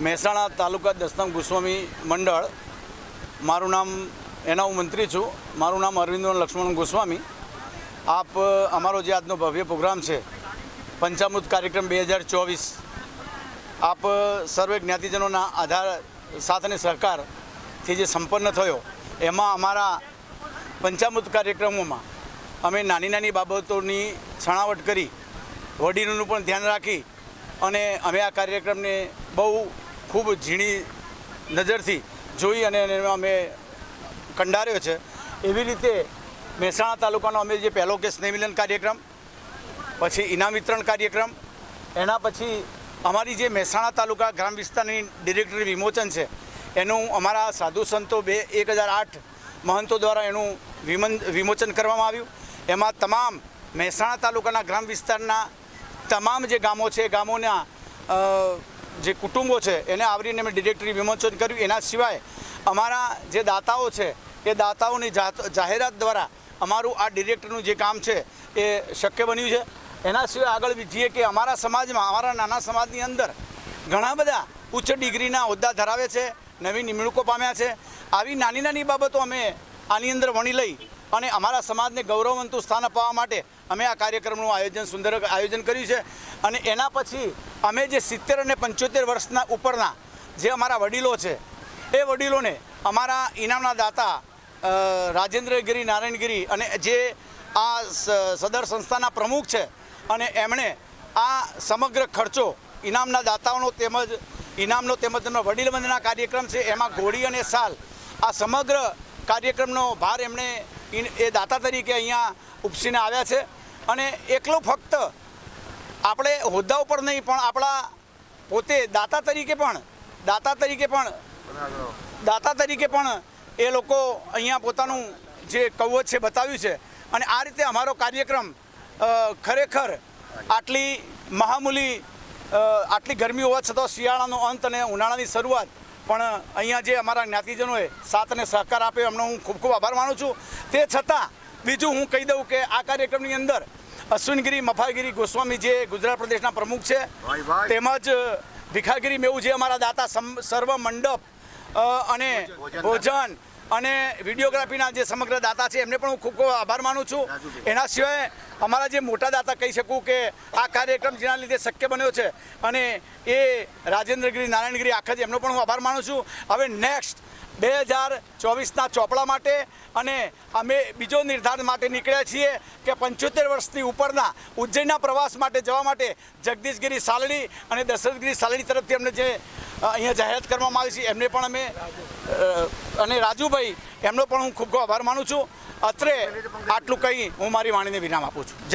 મહેસાણા તાલુકા દસનામ ગોસ્વામી મંડળ, મારું નામ એના હું મંત્રી છું. મારું નામ અરવિંદ લક્ષ્મણ ગોસ્વામી. આપ અમારો જે આજનો ભવ્ય પ્રોગ્રામ છે પંચામૃત કાર્યક્રમ 2024, આપ સર્વે જ્ઞાતિજનોના આધાર સાથ અને સહકારથી જે સંપન્ન થયો, એમાં અમારા પંચામૃત કાર્યક્રમોમાં અમે નાની નાની બાબતોની છણાવટ કરી, વડીલોનું પણ ધ્યાન રાખી અને અમે આ કાર્યક્રમને બહુ ખૂબ ઝીણી નજરથી જોઈ અને અમે કંડાર્યો છે. એવી રીતે મહેસાણા તાલુકાનો અમે જે પહેલો કે સ્નેહમિલન કાર્યક્રમ, પછી ઇનામ વિતરણ કાર્યક્રમ, એના પછી અમારી જે મહેસાણા તાલુકા ગ્રામ વિસ્તારની ડિરેક્ટરી વિમોચન છે, એનું અમારા સાધુ સંતો 1008 મહંતો દ્વારા એનું વિમોચન કરવામાં આવ્યું. એમાં તમામ મહેસાણા તાલુકાના ગ્રામ વિસ્તારના તમામ જે ગામો છે, ગામોના જે કુટુંબો છે, એને આવરીને અમે ડિરેક્ટરી વિમોચન કર્યું. એના સિવાય અમારા જે દાતાઓ છે, એ દાતાઓની જાહેરાત દ્વારા અમારું આ ડિરેક્ટરનું જે કામ છે એ શક્ય બન્યું છે. એના સિવાય આગળ જઈએ કે અમારા સમાજમાં, અમારા નાના સમાજની અંદર ઘણા બધા ઉચ્ચ ડિગ્રીના હોદ્દા ધરાવે છે, નવી નિમણૂકો પામ્યા છે. આવી નાની નાની બાબતો અમે આની અંદર વણી લઈ અને અમારા સમાજને ગૌરવવંતું સ્થાન અપાવવા માટે અમે આ કાર્યક્રમનું સુંદર આયોજન કર્યું છે. અને એના પછી અમે જે 70 અને 75 વર્ષના ઉપરના જે અમારા વડીલો છે, એ વડીલોને અમારા ઇનામના દાતા રાજેન્દ્રગીરી નારાયણગીરી અને જે આ સદર સંસ્થાના પ્રમુખ છે, અને એમણે આ સમગ્ર ખર્ચો ઇનામના દાતાઓનો તેમજ તેમનો વડીલ વંદના કાર્યક્રમ છે, એમાં ઘોડી અને સાલ, આ સમગ્ર કાર્યક્રમનો ભાર એમણે એ દાતા તરીકે અહીંયા ઉપસીને આવ્યા છે. અને એકલો ફક્ત આપણે હોદ્દા ઉપર નહીં, પણ આપણા પોતે દાતા તરીકે પણ એ લોકો અહીંયા પોતાનું જે કવચ છે બતાવ્યું છે. અને આ રીતે અમારો કાર્યક્રમ ખરેખર આટલી મહામૂલી, આટલી ગરમી હોવા છતાં શિયાળાનો અંત અને ઉનાળાની શરૂઆત પણ અહીંયા જે અમારા જ્ઞાતિજનોએ સાથ અને સહકાર આપ્યો, એમનો હું ખૂબ ખૂબ આભાર માનું છું. તે છતાં બીજું હું કહી દઉં કે આ કાર્યક્રમની અંદર અશ્વિનગીરી મફાગીરી ગોસ્વામી જે ગુજરાત પ્રદેશના પ્રમુખ છે, તેમજ ભીખાગીરી મેવું જે અમારા દાતા સર્વ મંડપ અને ભોજન અને વિડીયોગ્રાફીના જે સમગ્ર દાતા છે, એમને પણ હું ખૂબ ખૂબ આભાર માનું છું. એના સિવાય અમારા જે મોટા દાતા કહી શકું કે આ કાર્યક્રમ જેના લીધે શક્ય બન્યો છે, અને એ રાજેન્દ્રગીરી નારાયણગીરી આખા એમનો પણ હું આભાર માનું છું. હવે નેક્સ્ટ 2024ના ચોપડા માટે અને અમે બીજો નિર્ધાર માટે નીકળ્યા છીએ કે 75 વર્ષથી ઉપરના ઉજ્જૈનના પ્રવાસ માટે જવા માટે જગદીશગીરી સાલડી અને દશરથગીરી સાલડી તરફથી અમને જે અહીંયા જાહેરાત કરવામાં આવી છે, એમને પણ અમે અને રાજુભાઈ, એમનો પણ હું ખૂબ ખૂબ આભાર માનું છું. અત્રે આટલું કહી હું મારી વાણીને વિરામ આપું છું. જય